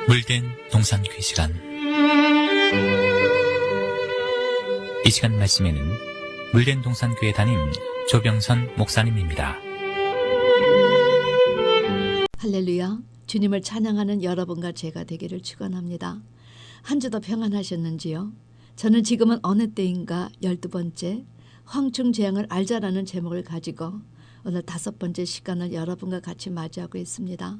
물된 동산귀 시간. 이 시간 말씀에는 물된 동산교회 담임 조병선 목사님입니다. 할렐루야, 주님을 찬양하는 여러분과 제가 되기를 축원합니다. 한 주도 평안하셨는지요? 저는 지금은 어느 때인가 12번째 황충재앙을 알자라는 제목을 가지고 오늘 5번째 시간을 여러분과 같이 맞이하고 있습니다.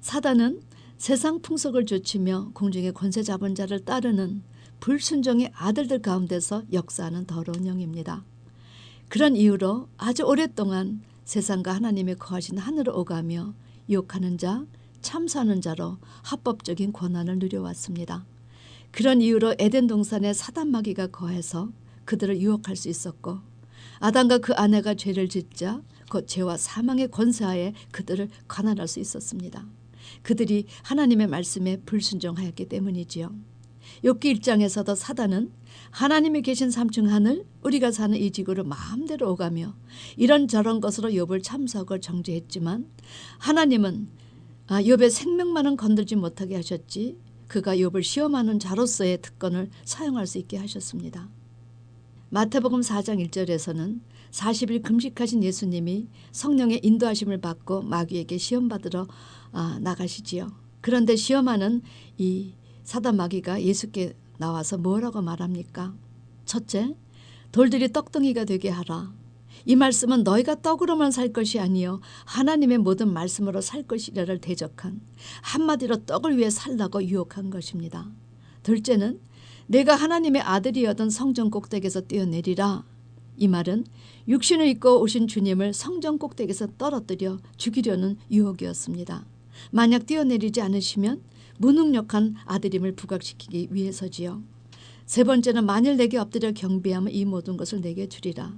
사단은 세상 풍속을 좇으며 공중의 권세 잡은 자를 따르는 불순종의 아들들 가운데서 역사하는 더러운 영입니다. 그런 이유로 아주 오랫동안 세상과 하나님의 거하신 하늘을 오가며 유혹하는 자, 참사하는 자로 합법적인 권한을 누려왔습니다. 그런 이유로 에덴 동산에 사단 마귀가 거해서 그들을 유혹할 수 있었고, 아담과 그 아내가 죄를 짓자 곧 죄와 사망의 권세하에 그들을 관할할 수 있었습니다. 그들이 하나님의 말씀에 불순종하였기 때문이지요. 욥기 1장에서도 사단은 하나님이 계신 삼층 하늘, 우리가 사는 이 지구를 마음대로 오가며 이런저런 것으로 욥을 참수하고 정죄했지만, 하나님은 욥의 생명만은 건들지 못하게 하셨지 그가 욥을 시험하는 자로서의 특권을 사용할 수 있게 하셨습니다. 마태복음 4장 1절에서는 40일 금식하신 예수님이 성령의 인도하심을 받고 마귀에게 시험받으러 나가시지요. 그런데 시험하는 이 사단 마귀가 예수께 나와서 뭐라고 말합니까? 첫째, 돌들이 떡덩이가 되게 하라. 이 말씀은 너희가 떡으로만 살 것이 아니요 하나님의 모든 말씀으로 살 것이라를 대적한, 한마디로 떡을 위해 살라고 유혹한 것입니다. 둘째는 내가 하나님의 아들이여던 성전 꼭대기에서 뛰어내리라. 이 말은 육신을 입고 오신 주님을 성전 꼭대기에서 떨어뜨려 죽이려는 유혹이었습니다. 만약 뛰어내리지 않으시면 무능력한 아들임을 부각시키기 위해서지요. 세 번째는 만일 내게 엎드려 경배하면 이 모든 것을 내게 주리라.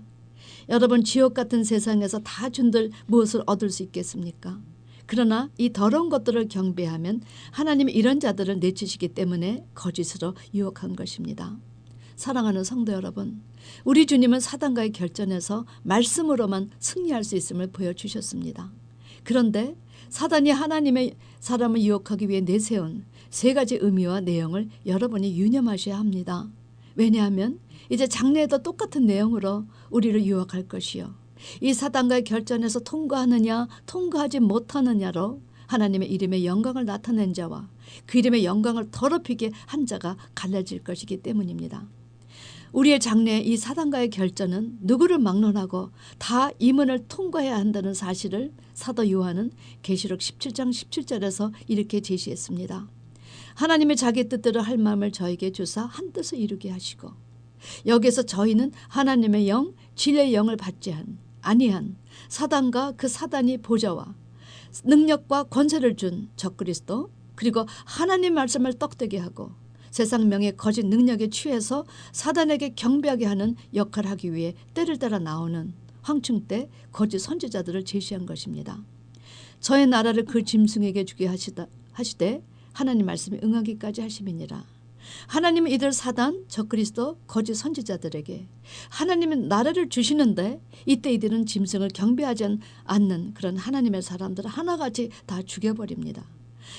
여러분, 지옥 같은 세상에서 다 준들 무엇을 얻을 수 있겠습니까? 그러나 이 더러운 것들을 경배하면 하나님이 이런 자들을 내치시기 때문에 거짓으로 유혹한 것입니다. 사랑하는 성도 여러분, 우리 주님은 사단과의 결전에서 말씀으로만 승리할 수 있음을 보여주셨습니다. 그런데 사단이 하나님의 사람을 유혹하기 위해 내세운 3가지 의미와 내용을 여러분이 유념하셔야 합니다. 왜냐하면 이제 장래에도 똑같은 내용으로 우리를 유혹할 것이요, 이 사단과의 결전에서 통과하느냐 통과하지 못하느냐로 하나님의 이름의 영광을 나타낸 자와 그 이름의 영광을 더럽히게 한 자가 갈라질 것이기 때문입니다. 우리의 장래에 이 사단과의 결전은 누구를 막론하고 다 이 문을 통과해야 한다는 사실을 사도 요한은 계시록 17장 17절에서 이렇게 제시했습니다. 하나님의 자기 뜻대로 할 마음을 저에게 주사 한 뜻을 이루게 하시고, 여기서 저희는 하나님의 영, 진리의 영을 받지 아니한 사단과 그 사단이 보좌와 능력과 권세를 준 적그리스도, 그리고 하나님 말씀을 떡되게 하고 세상 명의 거짓 능력에 취해서 사단에게 경배하게 하는 역할을 하기 위해 때를 따라 나오는 황충 때 거짓 선지자들을 제시한 것입니다. 저의 나라를 그 짐승에게 주게 하시되 하나님 말씀에 응하기까지 하심이니라. 하나님은 이들 사단, 적그리스도, 거짓 선지자들에게 하나님은 나라를 주시는데 이때 이들은 짐승을 경배하지 않는 그런 하나님의 사람들을 하나같이 다 죽여버립니다.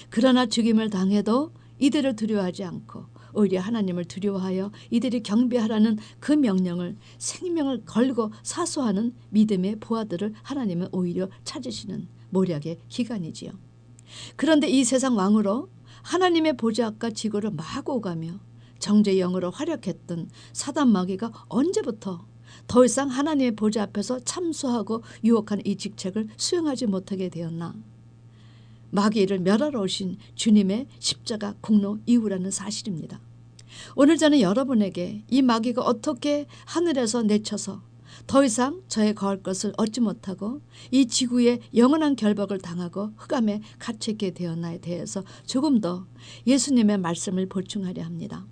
그러나 죽임을 당해도 이들을 두려워하지 않고 오히려 하나님을 두려워하여 이들이 경배하라는 그 명령을 생명을 걸고 사수하는 믿음의 보아들을 하나님은 오히려 찾으시는 모략의 기간이지요. 그런데 이 세상 왕으로 하나님의 보좌 앞과 지구를 마구 오가며 정죄의 영으로 활약했던 사단 마귀가 언제부터 더 이상 하나님의 보좌 앞에서 참수하고 유혹하는 이 직책을 수행하지 못하게 되었나? 마귀를 멸하러 오신 주님의 십자가 공로 이후라는 사실입니다. 오늘 저는 여러분에게 이 마귀가 어떻게 하늘에서 내쳐서 더 이상 저의 거할 것을 얻지 못하고 이 지구에 영원한 결박을 당하고 흑암에 갇혀있게 되었나에 대해서 조금 더 예수님의 말씀을 보충하려 합니다.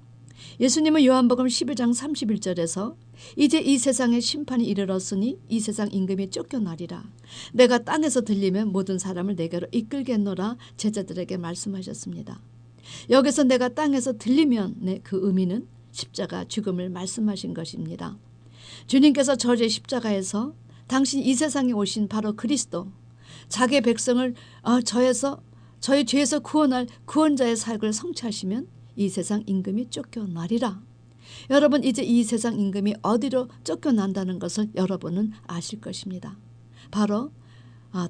예수님은 요한복음 11장 31절에서 이제 이 세상에 심판이 이르렀으니 이 세상 임금이 쫓겨나리라. 내가 땅에서 들리면 모든 사람을 내게로 이끌겠노라 제자들에게 말씀하셨습니다. 여기서 내가 땅에서 들리면 그 의미는 십자가 죽음을 말씀하신 것입니다. 주님께서 저주의 십자가에서 당신 이 세상에 오신 바로 그리스도, 자기의 백성을 저에서 저희 죄에서 구원할 구원자의 사역을 성취하시면 이 세상 임금이 쫓겨나리라. 여러분, 이제 이 세상 임금이 어디로 쫓겨난다는 것을 여러분은 아실 것입니다. 바로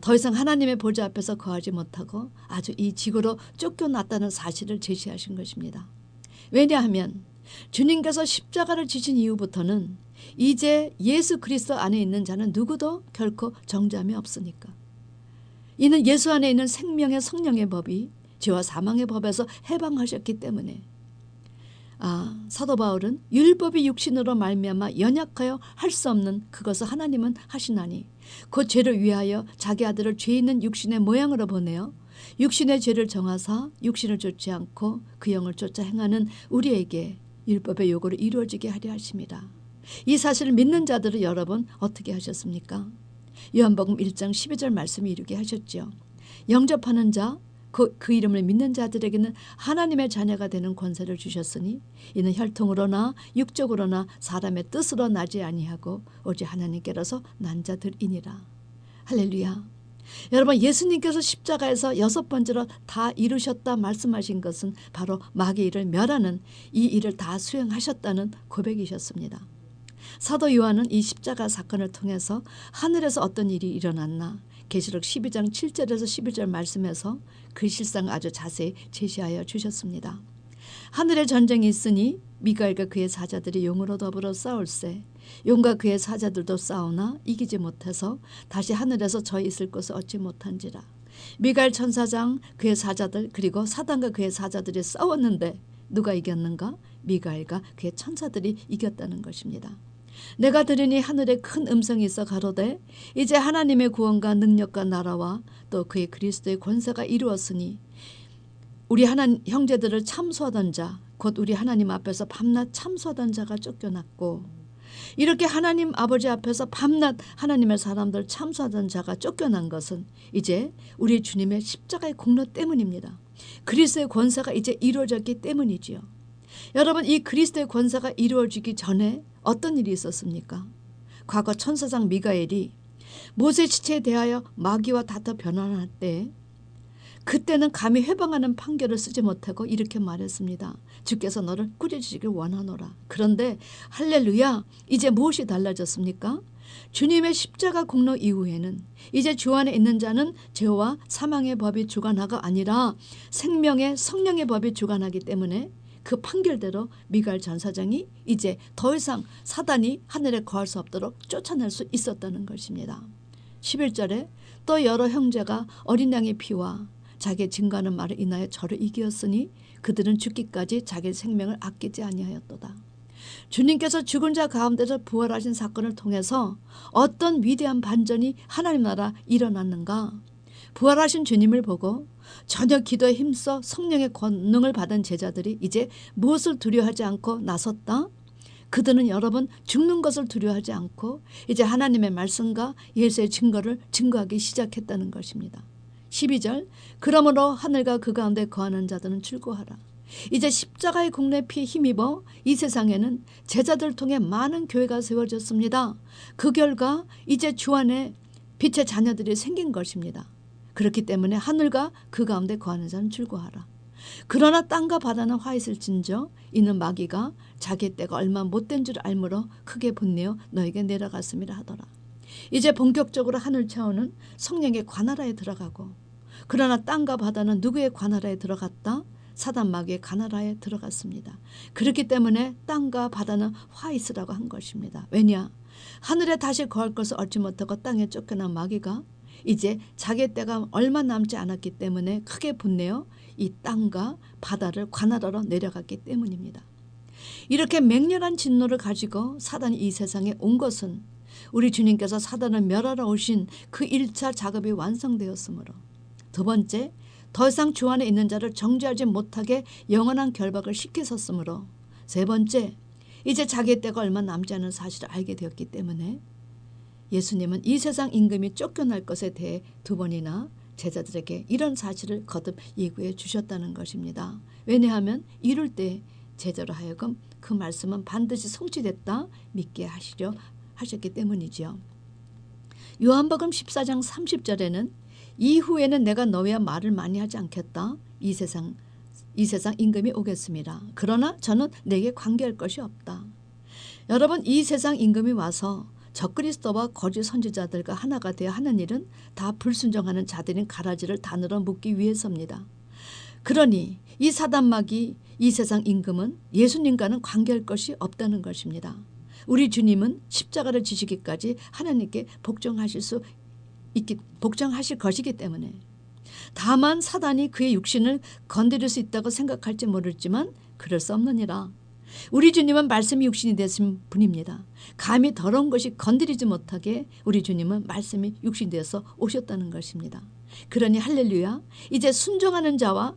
더 이상 하나님의 보좌 앞에서 거하지 못하고 아주 이 지구로 쫓겨났다는 사실을 제시하신 것입니다. 왜냐하면 주님께서 십자가를 지신 이후부터는 이제 예수 그리스도 안에 있는 자는 누구도 결코 정죄함이 없으니까. 이는 예수 안에 있는 생명의 성령의 법이 죄와 사망의 법에서 해방하셨기 때문에 사도 바울은 율법이 육신으로 말미암아 연약하여 할 수 없는 그것을 하나님은 하시나니 그 죄를 위하여 자기 아들을 죄 있는 육신의 모양으로 보내어 육신의 죄를 정하사 육신을 쫓지 않고 그 영을 쫓아 행하는 우리에게 율법의 요구를 이루어지게 하려 하십니다. 이 사실을 믿는 자들을 여러분 어떻게 하셨습니까? 요한복음 1장 12절 말씀이 이루게 하셨죠. 영접하는 자 그 이름을 믿는 자들에게는 하나님의 자녀가 되는 권세를 주셨으니 이는 혈통으로나 육적으로나 사람의 뜻으로 나지 아니하고 오직 하나님께로서 난 자들이니라. 할렐루야. 여러분, 예수님께서 십자가에서 6번째로 다 이루셨다 말씀하신 것은 바로 마귀의 일을 멸하는 이 일을 다 수행하셨다는 고백이셨습니다. 사도 요한은 이 십자가 사건을 통해서 하늘에서 어떤 일이 일어났나 계시록 12장 7절에서 12절 말씀에서 그 실상을 아주 자세히 제시하여 주셨습니다. 하늘에 전쟁이 있으니 미가엘과 그의 사자들이 용으로 더불어 싸울세 용과 그의 사자들도 싸우나 이기지 못해서 다시 하늘에서 저 있을 곳을 얻지 못한지라. 미가엘 천사장 그의 사자들 그리고 사단과 그의 사자들이 싸웠는데 누가 이겼는가? 미가엘과 그의 천사들이 이겼다는 것입니다. 내가 들으니 하늘에 큰 음성이 있어 가로되 이제 하나님의 구원과 능력과 나라와 또 그의 그리스도의 권세가 이루었으니 우리 형제들을 참소하던 자 곧 우리 하나님 앞에서 밤낮 참소하던 자가 쫓겨났고 이렇게 하나님 아버지 앞에서 밤낮 하나님의 사람들 참소하던 자가 쫓겨난 것은 이제 우리 주님의 십자가의 공로 때문입니다. 그리스도의 권세가 이제 이루어졌기 때문이지요. 여러분, 이 그리스도의 권세가 이루어지기 전에 어떤 일이 있었습니까? 과거 천사장 미가엘이 모세 지체에 대하여 마귀와 다퉈 변환할 때 그때는 감히 회방하는 판결을 쓰지 못하고 이렇게 말했습니다. 주께서 너를 꾸짖으시길 원하노라. 그런데 할렐루야, 이제 무엇이 달라졌습니까? 주님의 십자가 공로 이후에는 이제 주 안에 있는 자는 죄와 사망의 법이 주관하가 아니라 생명의 성령의 법이 주관하기 때문에 그 판결대로 미가엘 전사장이 이제 더 이상 사단이 하늘에 거할 수 없도록 쫓아낼 수 있었다는 것입니다. 11절에 또 여러 형제가 어린 양의 피와 자기의 증거하는 말을 인하여 저를 이기었으니 그들은 죽기까지 자기 생명을 아끼지 아니하였도다. 주님께서 죽은 자 가운데서 부활하신 사건을 통해서 어떤 위대한 반전이 하나님 나라 일어났는가? 부활하신 주님을 보고 전혀 기도에 힘써 성령의 권능을 받은 제자들이 이제 무엇을 두려워하지 않고 나섰다? 그들은 여러분 죽는 것을 두려워하지 않고 이제 하나님의 말씀과 예수의 증거를 증거하기 시작했다는 것입니다. 12절 그러므로 하늘과 그 가운데 거하는 자들은 즐거워하라. 이제 십자가의 공로의 피에 힘입어 이 세상에는 제자들 통해 많은 교회가 세워졌습니다. 그 결과 이제 주 안에 빛의 자녀들이 생긴 것입니다. 그렇기 때문에 하늘과 그 가운데 거하는 자는 즐거워하라. 그러나 땅과 바다는 화 있을진저 이는 마귀가 자기 때가 얼마 못된 줄 알므로 크게 분내어 너에게 내려갔음이라 하더라. 이제 본격적으로 하늘 차원은 성령의 관할하에 들어가고 그러나 땅과 바다는 누구의 관할하에 들어갔다? 사단 마귀의 관할하에 들어갔습니다. 그렇기 때문에 땅과 바다는 화 있으라고 한 것입니다. 왜냐? 하늘에 다시 거할 것을 얻지 못하고 땅에 쫓겨난 마귀가 이제 자기 때가 얼마 남지 않았기 때문에 크게 분내어 이 땅과 바다를 관할하러 내려갔기 때문입니다. 이렇게 맹렬한 진노를 가지고 사단이 이 세상에 온 것은 우리 주님께서 사단을 멸하러 오신 그 1차 작업이 완성되었으므로, 두 번째 더 이상 주 안에 있는 자를 정죄하지 못하게 영원한 결박을 시켰었으므로, 세 번째 이제 자기의 때가 얼마 남지 않은 사실을 알게 되었기 때문에 예수님은 이 세상 임금이 쫓겨날 것에 대해 두 번이나 제자들에게 이런 사실을 거듭 예고해 주셨다는 것입니다. 왜냐하면 이룰 때 제자로 하여금 그 말씀은 반드시 성취됐다 믿게 하시려 하셨기 때문이지요. 요한복음 14장 30절에는 이후에는 내가 너희와 말을 많이 하지 않겠다. 이 세상 임금이 오겠습니다. 그러나 저는 내게 관계할 것이 없다. 여러분, 이 세상 임금이 와서 적그리스도와 거짓 선지자들과 하나가 되어 하는 일은 다 불순종하는 자들인 가라지를 단으로 묶기 위해서입니다. 그러니 이 사단마귀 이 세상 임금은 예수님과는 관계할 것이 없다는 것입니다. 우리 주님은 십자가를 지시기까지 하나님께 복종하실 것이기 때문에, 다만 사단이 그의 육신을 건드릴 수 있다고 생각할지 모르지만 그럴 수 없느니라. 우리 주님은 말씀이 육신이 되신 분입니다. 감히 더러운 것이 건드리지 못하게 우리 주님은 말씀이 육신이 되어서 오셨다는 것입니다. 그러니 할렐루야, 이제 순종하는 자와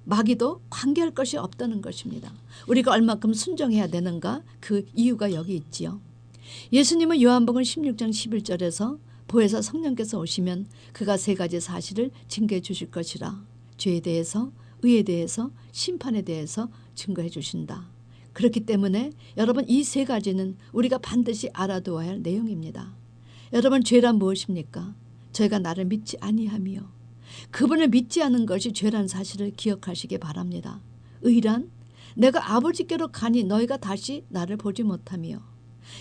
마귀도 관계할 것이 없다는 것입니다. 우리가 얼마큼 순종해야 되는가, 그 이유가 여기 있지요. 예수님은 요한복음 16장 11절에서 보혜사 성령께서 오시면 그가 세 가지 사실을 증거해 주실 것이라. 죄에 대해서, 의에 대해서, 심판에 대해서 증거해 주신다. 그렇기 때문에 여러분, 이 세 가지는 우리가 반드시 알아두어야 할 내용입니다. 여러분, 죄란 무엇입니까? 저희가 나를 믿지 아니하며, 그분을 믿지 않은 것이 죄란 사실을 기억하시기 바랍니다. 의란 내가 아버지께로 가니 너희가 다시 나를 보지 못하며,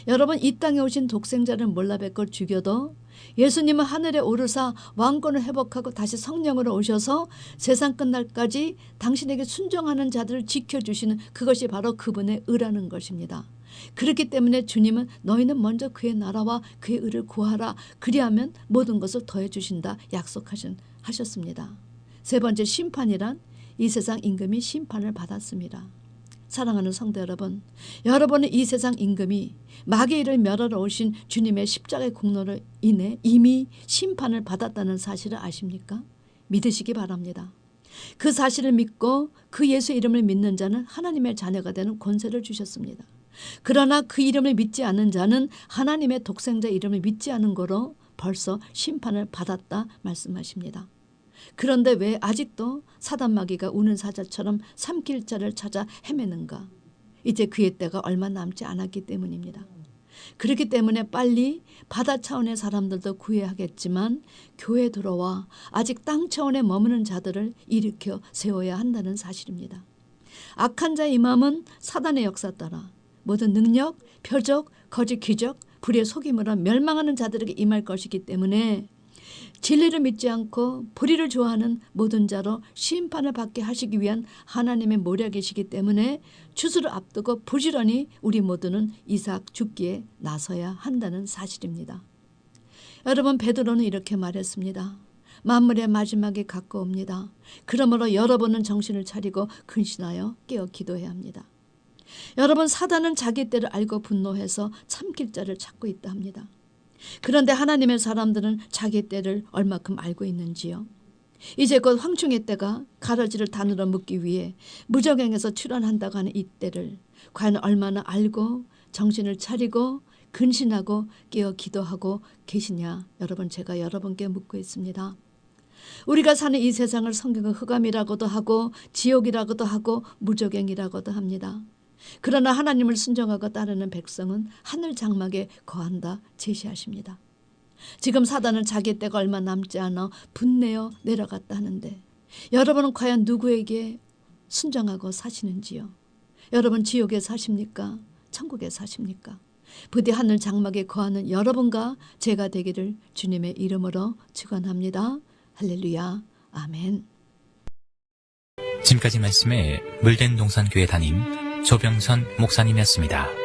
여러분, 이 땅에 오신 독생자를 몰라뵙고 죽여도 예수님은 하늘에 오르사 왕권을 회복하고 다시 성령으로 오셔서 세상 끝날까지 당신에게 순종하는 자들을 지켜주시는 그것이 바로 그분의 의라는 것입니다. 그렇기 때문에 주님은 너희는 먼저 그의 나라와 그의 의를 구하라, 그리하면 모든 것을 더해 주신다 약속하셨습니다. 세 번째, 심판이란 이 세상 임금이 심판을 받았습니다. 사랑하는 성도 여러분, 여러분은 이 세상 임금이 마귀의 일을 멸하러 오신 주님의 십자가의 공로로 인해 이미 심판을 받았다는 사실을 아십니까? 믿으시기 바랍니다. 그 사실을 믿고 그 예수의 이름을 믿는 자는 하나님의 자녀가 되는 권세를 주셨습니다. 그러나 그 이름을 믿지 않는 자는 하나님의 독생자 이름을 믿지 않은 거로 벌써 심판을 받았다 말씀하십니다. 그런데 왜 아직도 사단마귀가 우는 사자처럼 삼킬 자를 찾아 헤매는가? 이제 그의 때가 얼마 남지 않았기 때문입니다. 그렇기 때문에 빨리 바다 차원의 사람들도 구해야 하겠지만 교회에 들어와 아직 땅 차원에 머무는 자들을 일으켜 세워야 한다는 사실입니다. 악한 자의 임함은 사단의 역사 따라 모든 능력, 표적, 거짓 기적, 불의 속임으로 멸망하는 자들에게 임할 것이기 때문에 진리를 믿지 않고 불의를 좋아하는 모든 자로 심판을 받게 하시기 위한 하나님의 모략이시기 때문에 추수를 앞두고 부지런히 우리 모두는 이삭 죽기에 나서야 한다는 사실입니다. 여러분, 베드로는 이렇게 말했습니다. 만물의 마지막이 가까웁니다. 그러므로 여러분은 정신을 차리고 근신하여 깨어 기도해야 합니다. 여러분, 사단은 자기 때를 알고 분노해서 참길 자를 찾고 있다 합니다. 그런데 하나님의 사람들은 자기 때를 얼마큼 알고 있는지요? 이제 곧 황충의 때가 가라지를 단으로 묶기 위해 무저갱에서 출현한다고 하는 이 때를 과연 얼마나 알고 정신을 차리고 근신하고 깨어 기도하고 계시냐? 여러분, 제가 여러분께 묻고 있습니다. 우리가 사는 이 세상을 성경은 흑암이라고도 하고 지옥이라고도 하고 무저갱이라고도 합니다. 그러나 하나님을 순종하고 따르는 백성은 하늘 장막에 거한다 제시하십니다. 지금 사단은 자기 때가 얼마 남지 않아 분내어 내려갔다 하는데 여러분은 과연 누구에게 순종하고 사시는지요? 여러분, 지옥에 사십니까? 천국에 사십니까? 부디 하늘 장막에 거하는 여러분과 제가 되기를 주님의 이름으로 축원합니다. 할렐루야. 아멘. 지금까지 말씀에 물된 동산교회 담임 조병선 목사님이었습니다.